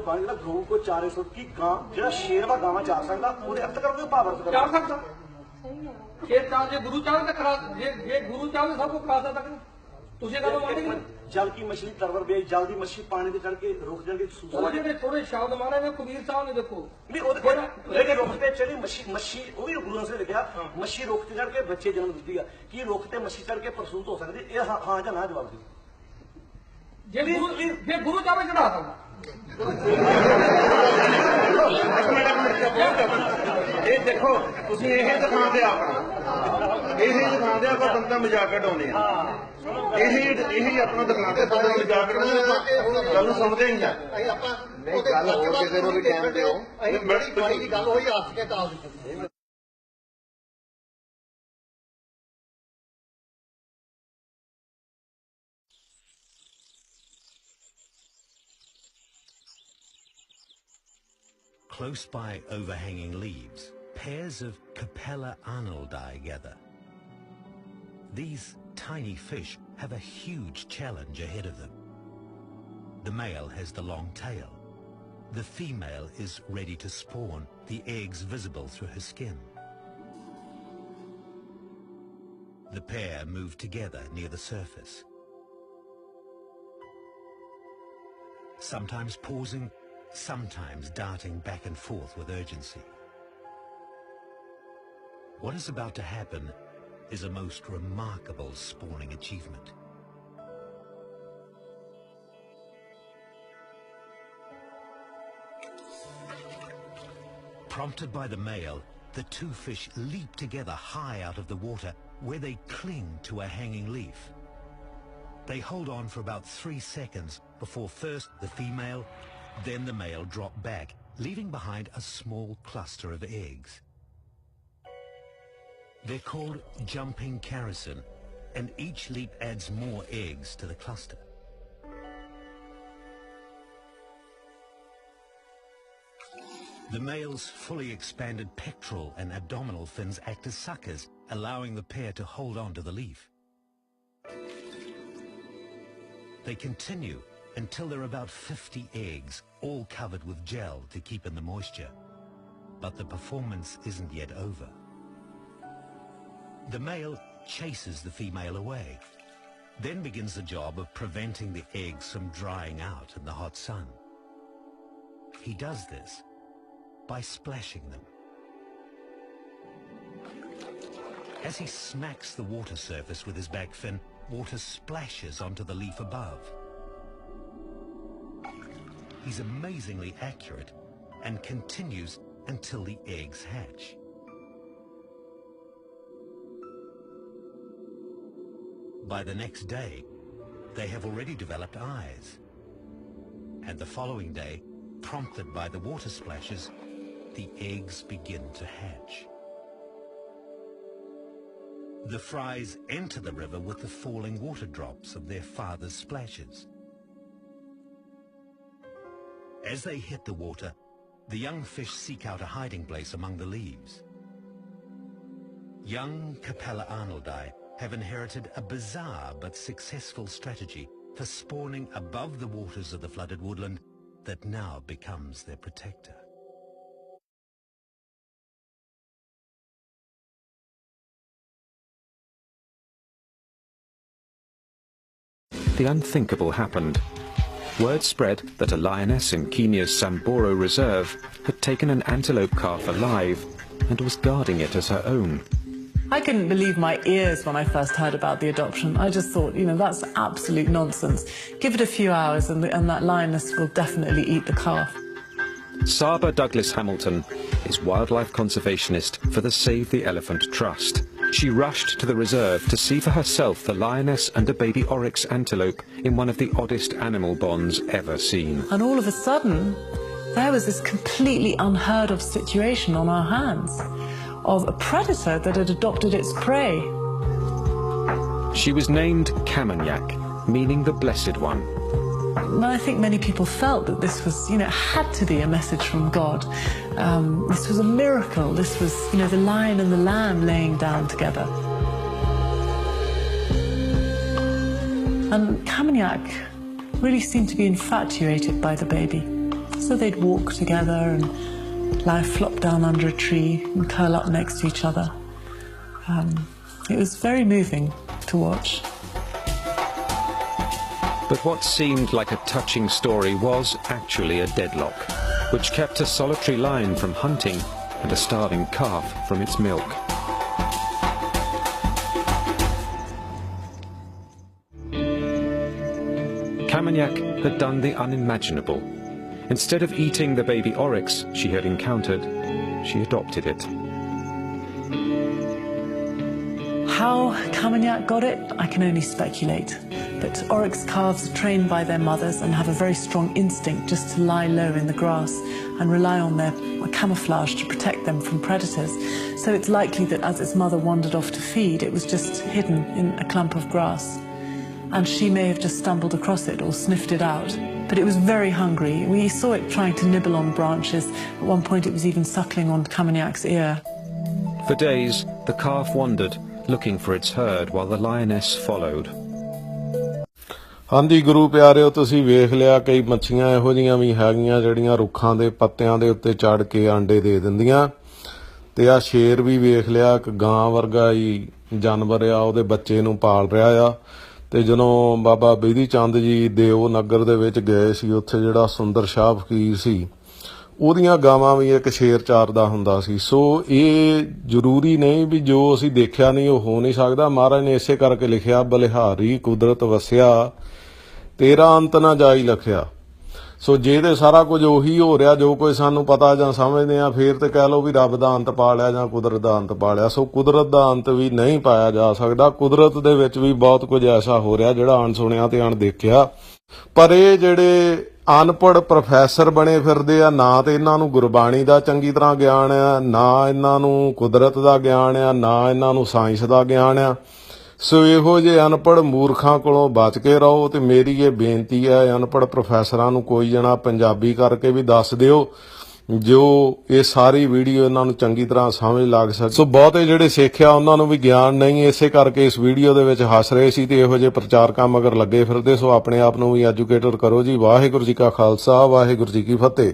कहांगे ना गऊ को चारे सुट की गां जो शेर वा गांव चार सकता ਉਹਦੇ ਅਰਥ ਕਰੋਗੇ ਭਾਵ ਅਰਥ ਚਾਰ ਸਕਦਾ ਇਹ ਤਾਂ ਜੇ ਗੁਰੂ ਚਾਹੇ ਤਾਂ ਕਰਾ ਜੇ ਗੁਰੂ ਚਾਹੇ ਸਭ ਕੁਝ ਕਰਾ ਸਕਦਾ ਤੁਸੀਂ ਕਦੋਂ ਮੰਨਦੇ ਕਿ जल की मछली तरवर बेच जल की मछली पानी से चढ़ के रुक जाके थोड़े शब्द मारे में कबीर साहब ने देखो नहीं रुख ते चढ़ी मच्छी वो भी गुरु ने लिखा मच्छी रुख ते चढ़ के बच्चे जन्म दिती है कि रुख ते मच्छी चढ़ के प्रसूत हो सकती है हाँ या ना जवाब दो जे गुरु चाहे चढ़ा सकता ਇਹ ਦੇਖੋ ਤੁਸੀਂ ਇਹ ਦਿਖਾਉਂਦੇ ਆਪਾਂ ਬੰਦਾ ਮਜ਼ਾਕ ਉਡਾਉਂਦੇ ਆ ਇਹ ਆਪਣਾ ਦਿਖਾਉਂਦੇ ਬੰਦਾ ਮਜ਼ਾਕ ਉਡਾਉਂਦੇ ਗੱਲ ਸੁਣਦੇ ਨਹੀਂ ਆ ਆਪਾਂ ਗੱਲ ਹੋਰ ਕਿਸੇ ਨੂੰ ਵੀ ਟਾਈਮ ਦਿਓ ਬੜੀ ਬੜੀ ਦੀ ਗੱਲ ਹੋਈ ਆਸ ਕੇ ਕਾਲ ਦੀ Close by overhanging leaves, pairs of Capella arnoldi gather. These tiny fish have a huge challenge ahead of them. The male has the long tail. The female is ready to spawn, the eggs visible through her skin. The pair move together near the surface, sometimes pausing, sometimes darting back and forth with urgency. What is about to happen is a most remarkable spawning achievement. Prompted by the male, the two fish leap together high out of the water, where they cling to a hanging leaf. They hold on for about 3 seconds before first the female, then the male drop back, leaving behind a small cluster of eggs. They're called jumping kerosene, and each leap adds more eggs to the cluster. The male's fully expanded pectoral and abdominal fins act as suckers, allowing the pair to hold on to the leaf. They continue until there are about 50 eggs, all covered with gel to keep in the moisture. But the performance isn't yet over. The male chases the female away, then begins the job of preventing the eggs from drying out in the hot sun. He does this by splashing them. As he smacks the water surface with his back fin, water splashes onto the leaf above. He's amazingly accurate and continues until the eggs hatch. By the next day, they have already developed eyes. And the following day, prompted by the water splashes, the eggs begin to hatch. The fries enter the river with the falling water drops of their father's splashes. As they hit the water, the young fish seek out a hiding place among the leaves. Young Capella arnoldi have inherited a bizarre but successful strategy for spawning above the waters of the flooded woodland that now becomes their protector. The unthinkable happened. Word spread that a lioness in Kenya's Samburu Reserve had taken an antelope calf alive and was guarding it as her own. I couldn't believe my ears when I first heard about the adoption. I just thought, that's absolute nonsense. Give it a few hours and that lioness will definitely eat the calf. Saba Douglas Hamilton is wildlife conservationist for the Save the Elephant Trust. She rushed to the reserve to see for herself the lioness and a baby oryx antelope in one of the oddest animal bonds ever seen. And all of a sudden, there was this completely unheard of situation on our hands of a predator that had adopted its prey. She was named Kamanyak, meaning the Blessed One. I think many people felt that this was, had to be a message from God. This was a miracle. This was, the lion and the lamb laying down together. And Kamanyak really seemed to be infatuated by the baby. So they'd walk together and lie flop down under a tree and curl up next to each other. It was very moving to watch. But what seemed like a touching story was actually a deadlock, which kept a solitary lion from hunting and a starving calf from its milk. Kameniak had done the unimaginable. Instead of eating the baby oryx she had encountered, she adopted it. How Kameniak got it, I can only speculate. But oryx calves are trained by their mothers and have a very strong instinct just to lie low in the grass and rely on their camouflage to protect them from predators. So it's likely that as its mother wandered off to feed, it was just hidden in a clump of grass. And she may have just stumbled across it or sniffed it out. But it was very hungry. We saw it trying to nibble on branches. At one point it was even suckling on Kameniak's ear. For days, the calf wandered, looking for its herd, while the lioness followed. ਹਾਂਜੀ ਗੁਰੂ ਪਿਆਰਿਓ, ਤੁਸੀਂ ਵੇਖ ਲਿਆ ਕਈ ਮੱਛੀਆਂ ਇਹੋ ਜਿਹੀਆਂ ਵੀ ਹੈਗੀਆਂ ਜਿਹੜੀਆਂ ਰੁੱਖਾਂ ਦੇ ਪੱਤਿਆਂ ਦੇ ਉੱਤੇ ਚੜ੍ਹ ਕੇ ਆਂਡੇ ਦੇ ਦਿੰਦੀਆਂ। ਤੇ ਆ ਸ਼ੇਰ ਵੀ ਵੇਖ ਲਿਆ, ਇੱਕ ਗਾਂ ਵਰਗਾ ਹੀ ਜਾਨਵਰ ਆ, ਉਹਦੇ ਬੱਚੇ ਨੂੰ ਪਾਲ ਰਿਹਾ ਆ। ਤੇ ਜਦੋਂ ਬਾਬਾ ਬਿਧੀ ਚੰਦ ਜੀ ਦੇਓ ਨਗਰ ਦੇ ਵਿੱਚ ਗਏ ਸੀ, ਉੱਥੇ ਜਿਹੜਾ ਸੁੰਦਰ ਸ਼ਾਹ ਫਕੀਰ ਸੀ, ਉਹਦੀਆਂ ਗਾਵਾਂ ਵੀ ਇੱਕ ਸ਼ੇਰ ਚਾਰਦਾ ਹੁੰਦਾ ਸੀ। ਸੋ ਇਹ ਜ਼ਰੂਰੀ ਨਹੀਂ ਵੀ ਜੋ ਅਸੀਂ ਦੇਖਿਆ ਨਹੀਂ ਉਹ ਹੋ ਨਹੀਂ ਸਕਦਾ। ਮਹਾਰਾਜ ਨੇ ਇਸੇ ਕਰਕੇ ਲਿਖਿਆ, ਬਲਿਹਾਰੀ ਕੁਦਰਤ ਵਸਿਆ ਤੇਰਾ ਅੰਤ ਨਾ ਜਾਈ ਲਖਿਆ। ਸੋ ਜੇ ਤੇ ਸਾਰਾ ਕੁਝ ਉਹੀ ਹੋ ਰਿਹਾ ਜੋ ਕੋਈ ਸਾਨੂੰ ਪਤਾ ਜਾਂ ਸਮਝਦੇ ਆ, ਫੇਰ ਤੇ ਕਹਿ ਲਓ ਵੀ ਰੱਬ ਦਾ ਅੰਤ ਪਾ ਲਿਆ ਜਾਂ ਕੁਦਰਤ ਦਾ ਅੰਤ ਪਾ ਲਿਆ। ਸੋ ਕੁਦਰਤ ਦਾ ਅੰਤ ਵੀ ਨਹੀਂ ਪਾਇਆ ਜਾ ਸਕਦਾ। ਕੁਦਰਤ ਦੇ ਵਿੱਚ ਵੀ ਬਹੁਤ ਕੁਝ ਐਸਾ ਹੋ ਰਿਹਾ ਜਿਹੜਾ ਅਣਸੁਣਿਆ ਤੇ ਅਣਦੇਖਿਆ। ਪਰ ਇਹ ਜਿਹੜੇ ਅਨਪੜ੍ਹ ਪ੍ਰੋਫੈਸਰ ਬਣੇ ਫਿਰਦੇ ਆ, ਨਾ ਤੇ ਇਹਨਾਂ ਨੂੰ ਗੁਰਬਾਣੀ ਦਾ ਚੰਗੀ ਤਰ੍ਹਾਂ ਗਿਆਨ ਆ, ਨਾ ਇਹਨਾਂ ਨੂੰ ਕੁਦਰਤ ਦਾ ਗਿਆਨ ਆ, ਨਾ ਇਹਨਾਂ ਨੂੰ ਸਾਇੰਸ ਦਾ ਗਿਆਨ ਆ। ਸੋ ਇਹੋ ਜਿਹੇ ਅਨਪੜ੍ਹ ਮੂਰਖਾਂ ਕੋਲੋਂ ਬਚ ਕੇ ਰਹੋ। ਤੇ ਮੇਰੀ ਇਹ ਬੇਨਤੀ ਹੈ ਅਨਪੜ੍ਹ ਪ੍ਰੋਫੈਸਰਾਂ ਨੂੰ, ਕੋਈ ਜਣਾ ਪੰਜਾਬੀ ਕਰਕੇ ਵੀ ਦੱਸ ਦਿਓ ਜੋ ਇਹ ਸਾਰੀ ਵੀਡੀਓ ਇਹਨਾਂ ਨੂੰ ਚੰਗੀ ਤਰ੍ਹਾਂ ਸਮਝ ਲੱਗ ਸਕੇ। ਸੋ ਬਹੁਤੇ ਜਿਹੜੇ ਸਿੱਖ ਆ ਉਹਨਾਂ ਨੂੰ ਵੀ ਗਿਆਨ ਨਹੀਂ, ਇਸੇ ਕਰਕੇ ਇਸ ਵੀਡੀਓ ਦੇ ਵਿੱਚ ਹੱਸ ਰਹੇ ਸੀ ਤੇ ਇਹੋ ਜਿਹੇ ਪ੍ਰਚਾਰ ਕੰਮ ਅਗਰ ਲੱਗੇ ਫਿਰਦੇ। ਸੋ ਆਪਣੇ ਆਪ ਨੂੰ ਵੀ ਐਜੂਕੇਟਡ ਕਰੋ ਜੀ। ਵਾਹਿਗੁਰੂ ਜੀ ਕਾ ਖਾਲਸਾ, ਵਾਹਿਗੁਰੂ ਜੀ ਕੀ ਫਤਿਹ।